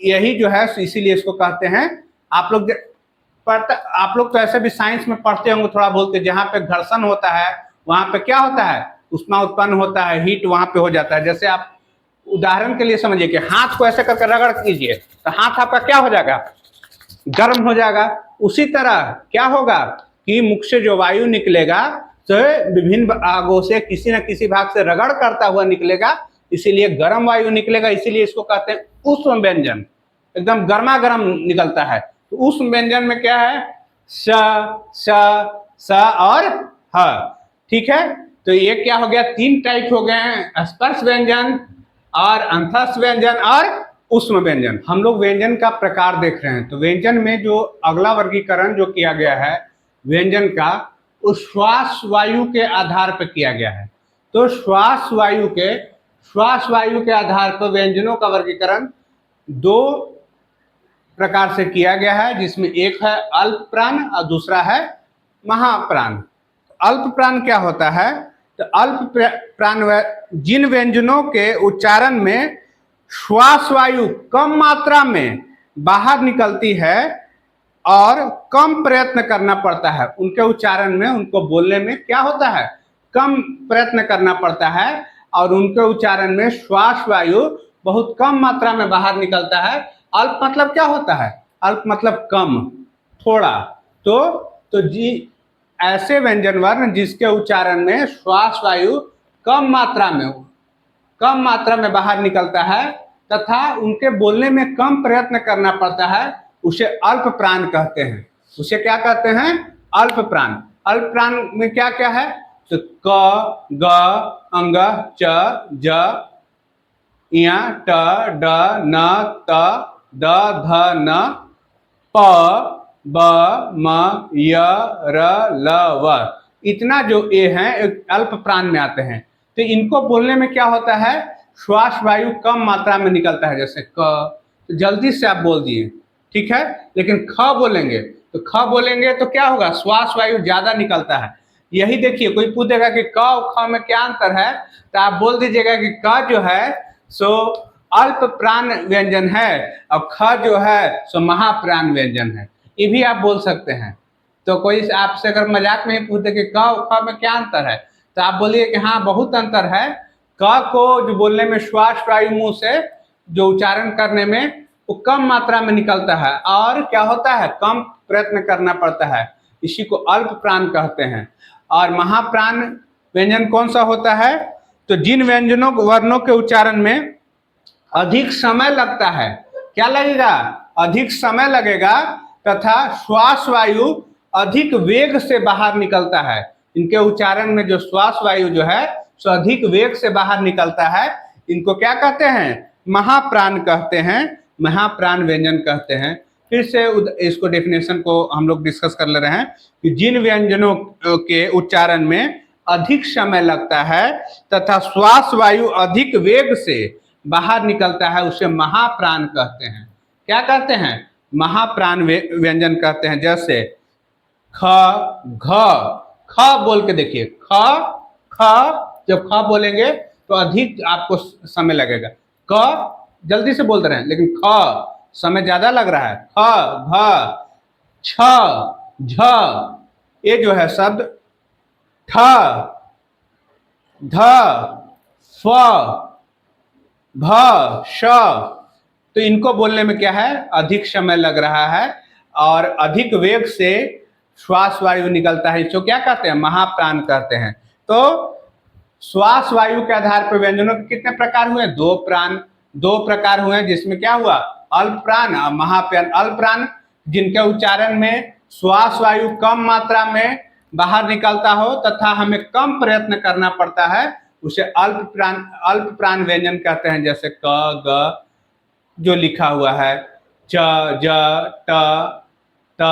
यही जो है इसीलिए इसको कहते हैं। आप लोग तो ऐसे भी साइंस में पढ़ते होंगे थोड़ा बहुत, जहाँ पे घर्षण होता है वहां पे क्या होता है? उष्मा उत्पन्न होता है, हीट वहां पे हो जाता है। जैसे आप उदाहरण के लिए समझिए कि हाथ को ऐसे करके रगड़ कीजिए तो हाथ आपका क्या हो जाएगा? गर्म हो जाएगा। उसी तरह क्या होगा कि मुख से जो वायु निकलेगा तो विभिन्न भागों से किसी न किसी भाग से रगड़ करता हुआ निकलेगा, इसीलिए गर्म वायु निकलेगा। इसीलिए इसको कहते हैं ऊष्म व्यंजन, एकदम गर्मा गर्म निकलता है। तो ऊष्म व्यंजन में क्या है? स, स, स और ह। ठीक है, तो ये क्या हो गया? 3 टाइप हो गए हैं, स्पर्श व्यंजन और अंतस्थ व्यंजन और ऊष्म व्यंजन। हम लोग व्यंजन का प्रकार देख रहे हैं। तो व्यंजन में जो अगला वर्गीकरण जो किया गया है व्यंजन का, उस श्वास वायु के आधार पर किया गया है। तो श्वास वायु के आधार पर व्यंजनों का वर्गीकरण 2 प्रकार से किया गया है, जिसमें एक है अल्प प्राण और दूसरा है महाप्राण। अल्प प्राण क्या होता है? तो अल्प प्राण जिन व्यंजनों के उच्चारण में श्वास वायु कम मात्रा में बाहर निकलती है और कम प्रयत्न करना पड़ता है, उनके उच्चारण में, उनको बोलने में क्या होता है? कम प्रयत्न करना पड़ता है और उनके उच्चारण में श्वास वायु बहुत कम मात्रा में बाहर निकलता है। अल्प मतलब क्या होता है? अल्प मतलब कम, थोड़ा। तो जी ऐसे व्यंजन वर्ण जिसके उच्चारण में श्वास वायु कम मात्रा में बाहर निकलता है तथा उनके बोलने में कम प्रयत्न करना पड़ता है, उसे अल्प प्राण कहते हैं। उसे क्या कहते हैं? अल्प प्राण। अल्प प्राण में क्या क्या है? तो क, ग, अंग, च, ज, य, ट, ड, न, त, द, ध, न, प, ब, म, य, र, ल, व। इतना जो ए है अल्प प्राण में आते हैं। तो इनको बोलने में क्या होता है? श्वास वायु कम मात्रा में निकलता है। जैसे क, तो जल्दी से आप बोल दिए, ठीक है। लेकिन ख बोलेंगे तो क्या होगा? श्वास वायु ज्यादा निकलता है। यही देखिए, कोई पूछेगा कि क और ख में क्या अंतर है, तो आप बोल दीजिएगा कि क जो है सो अल्प प्राण व्यंजन है और ख जो है सो महाप्राण व्यंजन है। ये भी आप बोल सकते हैं। तो कोई आपसे अगर मजाक में ही पूछे कि क और ख में क्या अंतर है, तो आप बोलिए कि हाँ बहुत अंतर है। क को जो बोलने में श्वास वायु मुंह से जो उच्चारण करने में वो कम मात्रा में निकलता है और क्या होता है? कम प्रयत्न करना पड़ता है, इसी को अल्प प्राण कहते हैं। और महाप्राण व्यंजन कौन सा होता है? तो जिन व्यंजनों वर्णों के उच्चारण में अधिक समय लगता है, क्या लगेगा? अधिक समय लगेगा तथा श्वास वायु अधिक वेग से बाहर निकलता है। इनके उच्चारण में जो श्वास वायु जो है सो अधिक वेग से बाहर निकलता है, इनको क्या कहते हैं? महाप्राण कहते हैं, महाप्राण व्यंजन कहते हैं। फिर से इसको डेफिनेशन को हम लोग डिस्कस कर ले रहे हैं कि जिन व्यंजनों के उच्चारण में अधिक समय लगता है तथा श्वास वायु अधिक वेग से बाहर निकलता है, उसे महाप्राण कहते हैं। क्या कहते हैं? महाप्राण व्यंजन कहते हैं। जैसे ख, घ, ख बोल के देखिए, ख, जब ख बोलेंगे तो अधिक आपको समय लगेगा। क जल्दी से बोलते रहे, लेकिन ख समय ज्यादा लग रहा है। ख, घ, छ, झ, ये जो है शब्द ठ, ध, फ, भ, श, तो इनको बोलने में क्या है? अधिक समय लग रहा है और अधिक वेग से श्वास वायु निकलता है, इसको क्या कहते हैं? महाप्राण कहते हैं। तो श्वास वायु के आधार पर व्यंजनों के कितने प्रकार हुए? दो प्रकार हुए, जिसमें क्या हुआ? अल्प प्राण और महाप्राण। अल्प प्राण जिनके उच्चारण में श्वास वायु कम मात्रा में बाहर निकलता हो तथा हमें कम प्रयत्न करना पड़ता है, उसे अल्प प्राण व्यंजन कहते हैं। जैसे क, ग जो लिखा हुआ है, च, ज, ट, त,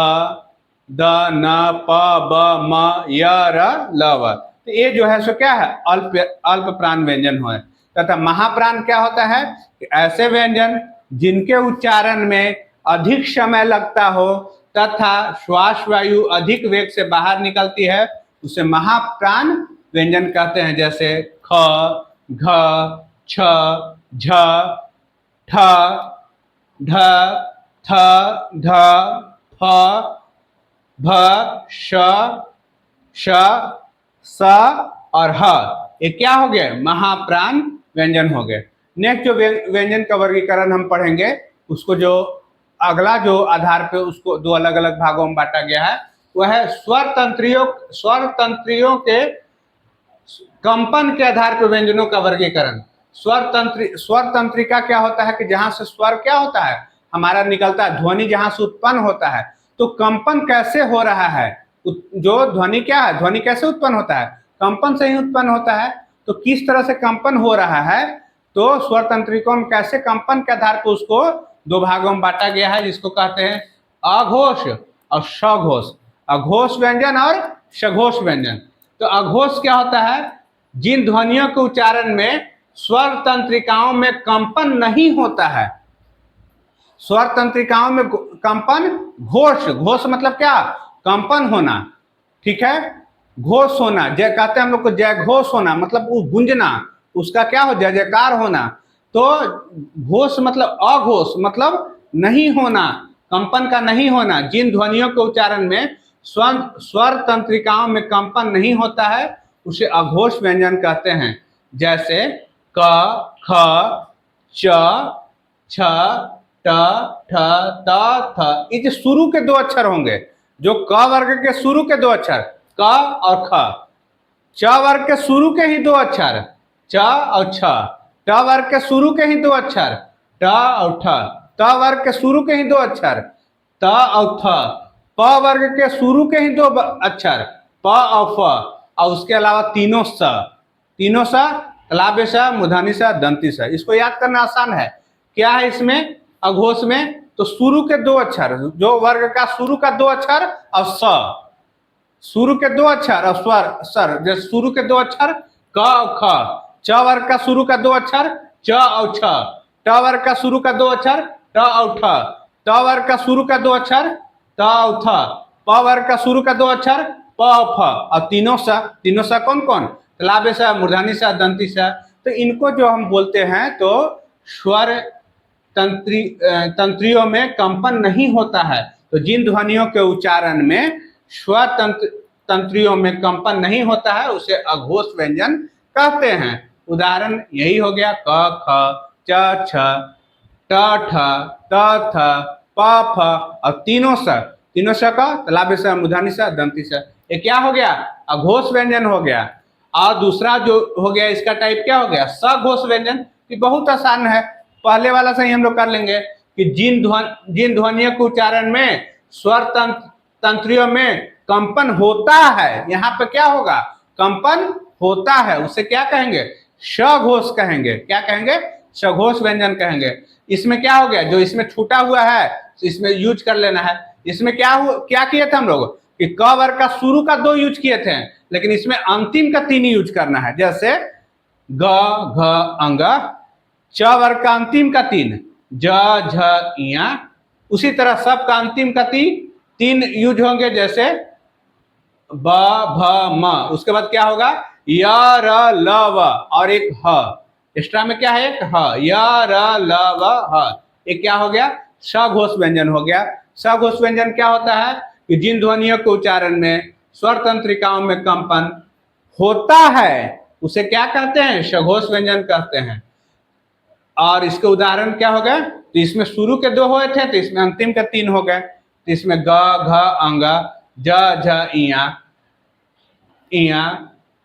द, न, प, ब, म, य, र, ल, व। तो ये जो है सो क्या है? अल्प प्राण व्यंजन है। तथा महाप्राण क्या होता है? ऐसे व्यंजन जिनके उच्चारण में अधिक समय लगता हो तथा श्वास वायु अधिक वेग से बाहर निकलती है, उसे महाप्राण व्यंजन कहते हैं। जैसे ख, घ, छ, झ, ठ, ढ, थ, ध, फ, भ, श, श, स और ह। ये क्या हो गए? महाप्राण व्यंजन हो गए। नेक्स्ट जो व्यंजन का वर्गीकरण हम पढ़ेंगे, उसको जो अगला जो आधार पे उसको दो अलग अलग भागों में बांटा गया है, वह है स्वर तंत्रियों के कंपन के आधार पर व्यंजनों का वर्गीकरण। स्वर तंत्रिका क्या होता है? कि जहां से स्वर क्या होता है हमारा निकलता है, ध्वनि जहां से उत्पन्न होता है, तो कंपन कैसे हो रहा है? जो ध्वनि क्या है, ध्वनि कैसे उत्पन्न होता है? कंपन से ही उत्पन्न होता है। तो किस तरह से कंपन हो रहा है, तो स्वर तंत्रिकों में कैसे कंपन के आधार पर उसको दो भागों में बांटा गया है, जिसको कहते हैं अघोष और सघोष। अघोष व्यंजन और सघोष व्यंजन। तो अघोष क्या होता है? जिन ध्वनियों के उच्चारण में स्वर तंत्रिकाओं में कंपन नहीं होता है। स्वर तंत्रिकाओं में कंपन, घोष मतलब क्या? कंपन होना, ठीक है। घोष होना, जय कहते हैं हम लोग को, जय घोष होना मतलब वो गूंजना, उसका क्या हो, जय जयकार होना। तो घोष मतलब अघोष मतलब नहीं होना, कंपन का नहीं होना। जिन ध्वनियों के उच्चारण में स्वर तंत्रिकाओं में कंपन नहीं होता है उसे अघोष व्यंजन कहते हैं। जैसे क, ख, च, छ, ट, ठ, त, थ। ये जो शुरू के दो अक्षर होंगे, जो क वर्ग के शुरू के दो अक्षर क और ख, च वर्ग के शुरू के ही दो अक्षर च और छ, ट वर्ग के शुरू के ही दो अक्षर ट और ठ, त वर्ग के शुरू के ही दो अक्षर त और थ, प वर्ग के शुरू के ही दो अक्षर प और फ, और उसके अलावा तीनों स, तालव्य स, मूर्धन्य स, दंती स। इसको याद करना आसान है। क्या है इसमें अघोष में, तो शुरू के दो अक्षर, जो वर्ग का शुरू का दो अक्षर और शुरू के दो अक्षर और स्वर सर, जैसे शुरू के दो अक्षर क और ख, च वर्ग का शुरू का दो अक्षर च और छ, ट वर्ग का शुरू का दो अक्षर ट और ठ, त वर्ग का शुरू का दो अक्षर त और थ, प वर्ग का शुरू का दो अक्षर प और फ, और तीनों सा कौन कौन, तालव्य स, मूर्धन्य स, दंती स। तो इनको जो हम बोलते हैं तो स्वर तंत्रियों में कंपन नहीं होता है। तो जिन ध्वनियों के उच्चारण में स्वर तंत्रियों में कंपन नहीं होता है उसे अघोष व्यंजन कहते हैं। उदाहरण यही हो गया क, ख, च, छ, ट, ठ, त, थ, प, फ और तीनों स का तालव्य स, मूर्धन्य स, दंती स। ये क्या हो गया, अघोष व्यंजन हो गया। और दूसरा जो हो गया इसका टाइप क्या हो गया, सघोष व्यंजन। ये बहुत आसान है, पहले वाला से ही हम लोग कर लेंगे कि जिन ध्वनियों के उच्चारण में स्वर तंत्रियों में कंपन होता है, यहाँ पे क्या होगा, कंपन होता है, उसे क्या कहेंगे, सघोष कहेंगे। क्या कहेंगे, सघोष व्यंजन कहेंगे। इसमें क्या हो गया, जो इसमें छूटा हुआ है इसमें यूज कर लेना है। इसमें क्या किए थे हम लोग कि क वर्ग का शुरू का दो यूज किए थे, लेकिन इसमें अंतिम का तीन यूज करना है। जैसे ग, घ, अंग, च वर्ग का अंतिम का तीन ज, झ, इया। उसी तरह सब का अंतिम का तीन यूज होंगे, जैसे ब, भ, म। उसके बाद क्या होगा, य, र, ल, व और एक ह। एक्स्ट्रा में क्या है, एक ह, य, र, ल, व, ह। एक क्या हो गया, सघोष व्यंजन हो गया। सघोष व्यंजन क्या होता है कि जिन ध्वनियों के उच्चारण में स्वर तंत्रिकाओं में कंपन होता है उसे क्या कहते हैं, सघोष व्यंजन कहते हैं। और इसके उदाहरण क्या हो गए, तो इसमें शुरू के दो हुए थे तो इसमें अंतिम के तीन हो गए। तो इसमें ग, घ, अंग, ज, झ, इया,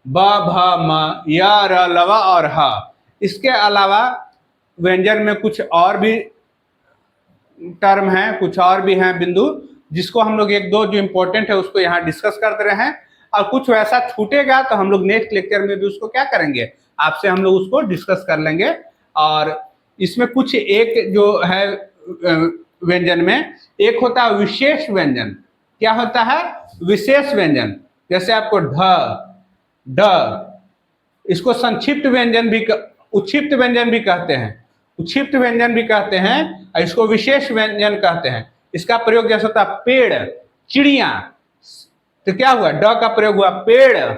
ब, भ, म, य, र, ल, व और ह। इसके अलावा व्यंजन में कुछ और भी टर्म हैं, कुछ और भी हैं बिंदु, जिसको हम लोग एक दो जो इम्पोर्टेंट है उसको यहाँ डिस्कस करते रहे हैं। और कुछ वैसा छूटेगा तो हम लोग नेक्स्ट लेक्चर में भी उसको क्या करेंगे, आपसे हम लोग उसको डिस्कस कर लेंगे। और इसमें कुछ एक जो है व्यंजन में एक होता है विशेष व्यंजन। क्या होता है, विशेष व्यंजन। जैसे आपको ढ, इसको संक्षिप्त व्यंजन भी, उक्षिप्त व्यंजन भी कहते हैं, उक्षिप्त व्यंजन भी कहते हैं और इसको विशेष व्यंजन कहते हैं। इसका प्रयोग जैसे होता है पेड़, चिड़िया। तो क्या हुआ, ड का प्रयोग हुआ पेड़,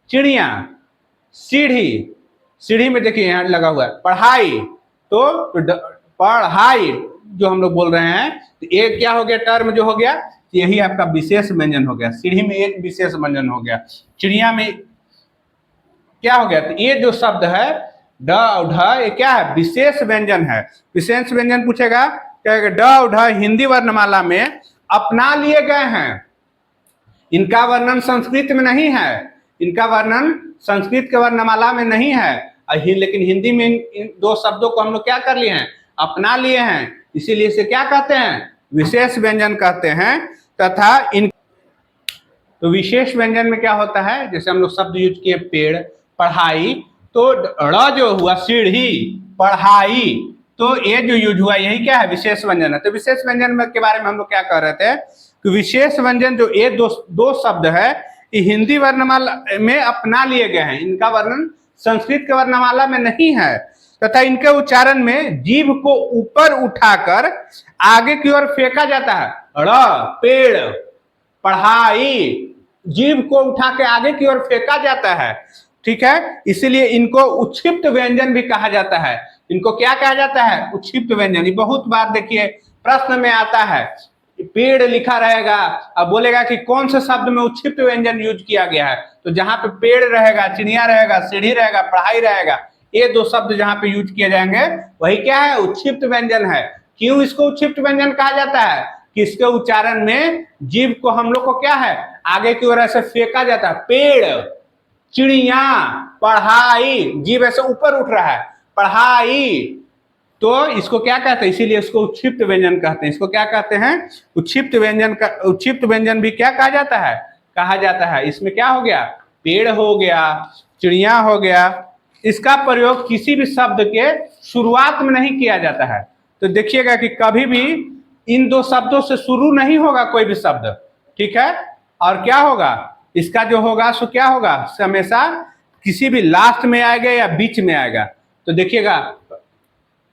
चिड़िया, सीढ़ी। सीढ़ी में देखिए यहाँ लगा हुआ है पढ़ाई, तो पढ़ाई जो हम लोग बोल रहे हैं, तो एक क्या हो गया टर्म जो हो गया, यही आपका विशेष व्यंजन हो गया। सीढ़ी में एक विशेष व्यंजन हो गया, चिड़िया में क्या हो गया, तो ये जो शब्द है ड और ढ, ये क्या है, विशेष व्यंजन है। विशेष व्यंजन पूछेगा क्या, ड और ढ हिंदी वर्णमाला में अपना लिए गए हैं। इनका वर्णन संस्कृत में नहीं है, इनका वर्णन संस्कृत के वर्णमाला में नहीं है, लेकिन हिंदी में इन दो शब्दों को हम लोग क्या कर लिए हैं, अपना लिए हैं। इसीलिए इसे क्या कहते हैं, विशेष व्यंजन कहते हैं। तथा इन तो विशेष व्यंजन में क्या होता है, जैसे हम लोग शब्द यूज किए पेड़, पढ़ाई, तो ड़ जो हुआ सीढ़ी, पढ़ाई, तो ये जो यूज हुआ यही क्या है, विशेष व्यंजन है। तो विशेष व्यंजन के बारे में हम लोग क्या कह रहे थे कि विशेष व्यंजन जो ये दो शब्द है ये हिंदी वर्णमाला में अपना लिए गए हैं, इनका वर्णन संस्कृत के वर्णमाला में नहीं है। तथा इनके उच्चारण में जीभ को ऊपर उठाकर आगे की ओर फेंका जाता है। ड़ पेड़, पढ़ाई, जीभ को उठा के आगे की ओर फेंका जाता है, ठीक है। इसीलिए इनको उच्छिप्त व्यंजन भी कहा जाता है। इनको क्या कहा जाता है? उच्छिप्त व्यंजन। ये बहुत बार देखिए प्रश्न में आता है, पेड़ लिखा रहेगा, अब बोलेगा कि कौन से शब्द में उच्छिप्त व्यंजन यूज किया गया है, तो जहां पे पेड़ रहेगा, चिड़िया रहेगा, सीढ़ी रहेगा, पढ़ाई रहेगा, ये दो शब्द जहां पे यूज किए जाएंगे वही क्या है? उच्छिप्त व्यंजन है। क्यों इसको उच्छिप्त व्यंजन कहा जाता है? कि इसके उच्चारण में जीभ को हम लोग को क्या है? आगे की ओर ऐसे फेंका जाता है। पेड़, चिड़िया, पढ़ाई, जीभ ऐसे ऊपर उठ रहा है, पढ़ाई, तो इसको क्या कहते हैं? इसीलिए इसको उच्छिप्त व्यंजन कहते हैं। इसको क्या कहते हैं? उच्छिप्त व्यंजन का। उच्छिप्त व्यंजन भी क्या कहा जाता है? कहा जाता है। इसमें क्या हो गया? पेड़ हो गया, चिड़िया हो गया, इसका प्रयोग किसी भी शब्द के शुरुआत में नहीं किया जाता है। तो देखिएगा कि कभी भी इन दो शब्दों से शुरू नहीं होगा कोई भी शब्द, ठीक है। और क्या होगा? इसका जो होगा सो क्या होगा? हमेशा किसी भी लास्ट में आएगा या बीच में आएगा। तो देखिएगा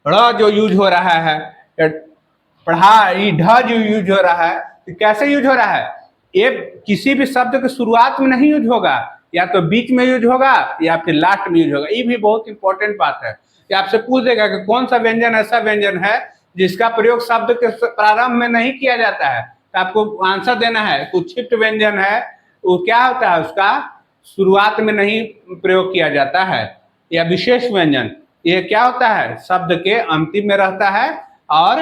ड़ जो यूज हो रहा है, पढ़ाई, ढ जो यूज हो रहा है, तो कैसे यूज हो रहा है? ये किसी भी शब्द के शुरुआत में नहीं यूज होगा, या तो बीच में यूज होगा या फिर लास्ट में यूज होगा। ये भी बहुत इंपॉर्टेंट बात है। ये आपसे पूछ देगा कि कौन सा व्यंजन ऐसा व्यंजन है जिसका प्रयोग शब्द के प्रारंभ में नहीं किया जाता है, तो आपको आंसर देना है। उच्छिप्त व्यंजन है, वो क्या होता है? उसका शुरुआत में नहीं प्रयोग किया जाता है। या विशेष व्यंजन, ये क्या होता है? शब्द के अंतिम में रहता है और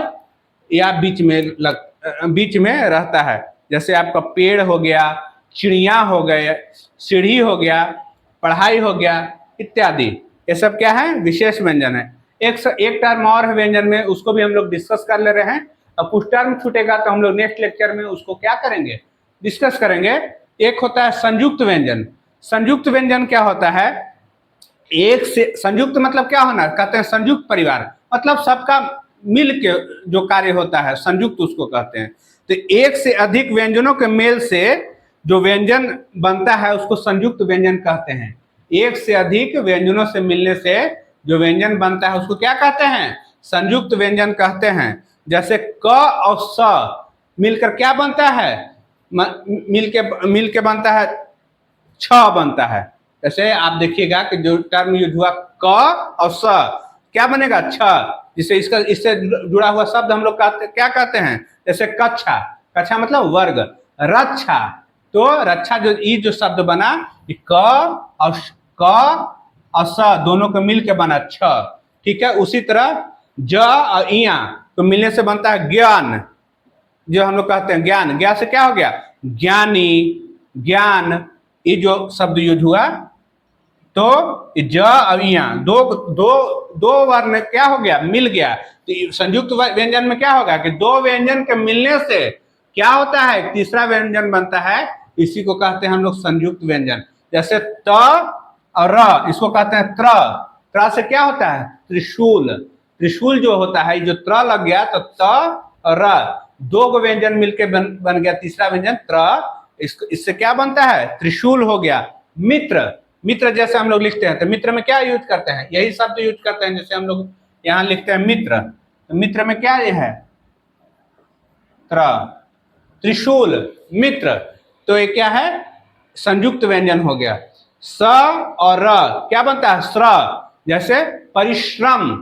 या बीच में रहता है। जैसे आपका पेड़ हो गया, चिड़िया हो गए, सीढ़ी हो गया, पढ़ाई हो गया, इत्यादि। ये सब क्या है? विशेष व्यंजन है। एक टर्म और है व्यंजन में, उसको भी हम लोग डिस्कस कर ले रहे हैं। अब कुछ टर्म छूटेगा तो हम लोग नेक्स्ट लेक्चर में उसको क्या करेंगे? डिस्कस करेंगे। एक होता है संयुक्त व्यंजन। संयुक्त व्यंजन क्या होता है? एक से संयुक्त मतलब क्या होना? कहते हैं संयुक्त परिवार, मतलब सबका मिल के जो कार्य होता है, संयुक्त उसको कहते हैं। तो एक से अधिक व्यंजनों के मेल से जो व्यंजन बनता है उसको संयुक्त व्यंजन कहते हैं। एक से अधिक व्यंजनों से मिलने से जो व्यंजन बनता है उसको क्या कहते हैं? संयुक्त व्यंजन कहते हैं। जैसे क और स मिलकर क्या बनता है? मिलके बनता है छ बनता है। जैसे आप देखिएगा कि जो टर्म यूज हुआ क और स, क्या बनेगा? छ। जिसे इससे जुड़ा हुआ शब्द हम लोग क्या कहते हैं? जैसे कक्षा, कक्षा मतलब वर्ग, रक्षा, तो रक्षा जो शब्द बना, क और स दोनों को मिल के बना छ, ठीक है। उसी तरह ज और इया तो मिलने से बनता है ज्ञान, जो हम लोग कहते हैं ज्ञान। ज्ञान से क्या हो गया? ज्ञानी, ज्ञान। ये जो शब्द यूज हुआ, तो ज और इया दो वर्ण क्या हो गया? मिल गया। तो संयुक्त व्यंजन में क्या होगा कि दो व्यंजन के मिलने से क्या होता है? तीसरा व्यंजन बनता है। इसी को कहते हैं हम लोग संयुक्त व्यंजन। जैसे त और र, इसको कहते हैं त्र। त्र से क्या होता है? त्रिशूल। त्रिशूल जो होता है, जो त्र लग गया तो त और र, दो व्यंजन मिलके बन गया तीसरा व्यंजन त्र। इससे क्या बनता है? त्रिशूल हो गया। मित्र, मित्र जैसे हम लोग लिखते हैं, तो मित्र में क्या यूज करते हैं? यही शब्द यूज करते हैं। जैसे हम लोग यहाँ लिखते हैं मित्र, तो मित्र में क्या ये है? त्र, त्रिशूल, मित्र। तो ये क्या है? संयुक्त व्यंजन हो गया। स और र क्या बनता है? श्र। जैसे परिश्रम,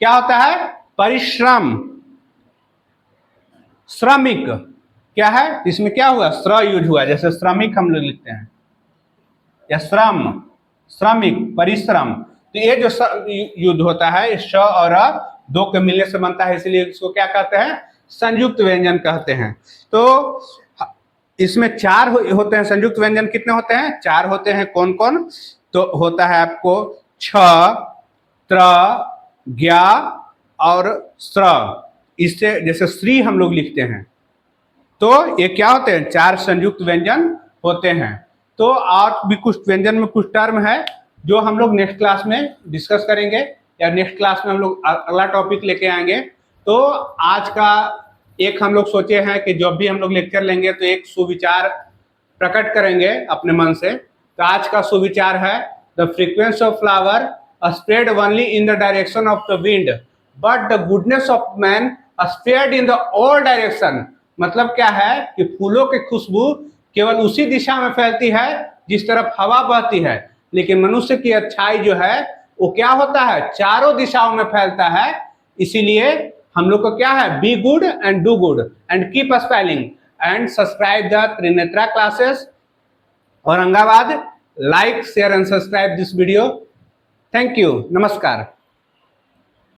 क्या होता है? परिश्रम। श्रमिक क्या है? इसमें क्या हुआ? श्र यूज हुआ। जैसे श्रमिक हम लोग लिखते हैं, या श्रम, श्रमिक, परिश्रम। तो ये जो युद्ध होता है, श और र दो के मिलने से बनता है, इसलिए इसको क्या कहते हैं? संयुक्त व्यंजन कहते हैं। तो इसमें चार होते हैं संयुक्त व्यंजन। कितने होते हैं? चार होते हैं। कौन कौन? तो होता है आपको छ, त्र, ज्ञा और स्र। इससे जैसे श्री हम लोग लिखते हैं, तो ये क्या होते हैं? चार संयुक्त व्यंजन होते हैं। तो और भी कुछ व्यंजन में कुछ टर्म है जो हम लोग नेक्स्ट क्लास में डिस्कस करेंगे, या नेक्स्ट क्लास में हम लोग अगला टॉपिक लेके आएंगे। तो आज का एक हम लोग सोचे हैं कि जब भी हम लोग लेक्चर लेंगे तो एक सुविचार प्रकट करेंगे अपने मन से। तो आज का सुविचार है, the frequency of flower spread only in the direction of the wind, but the goodness of man spread in the all direction. मतलब क्या है कि फूलों की खुशबू केवल उसी दिशा में फैलती है जिस तरफ हवा बहती है, लेकिन मनुष्य की अच्छाई जो है वो क्या होता है, चारों दिशाओं में फैलता है। इसीलिए हम लोग को क्या है, be good and do good and keep smiling and subscribe the Trinetra classes Aurangabad. Like share and subscribe this video. Thank you, नमस्कार।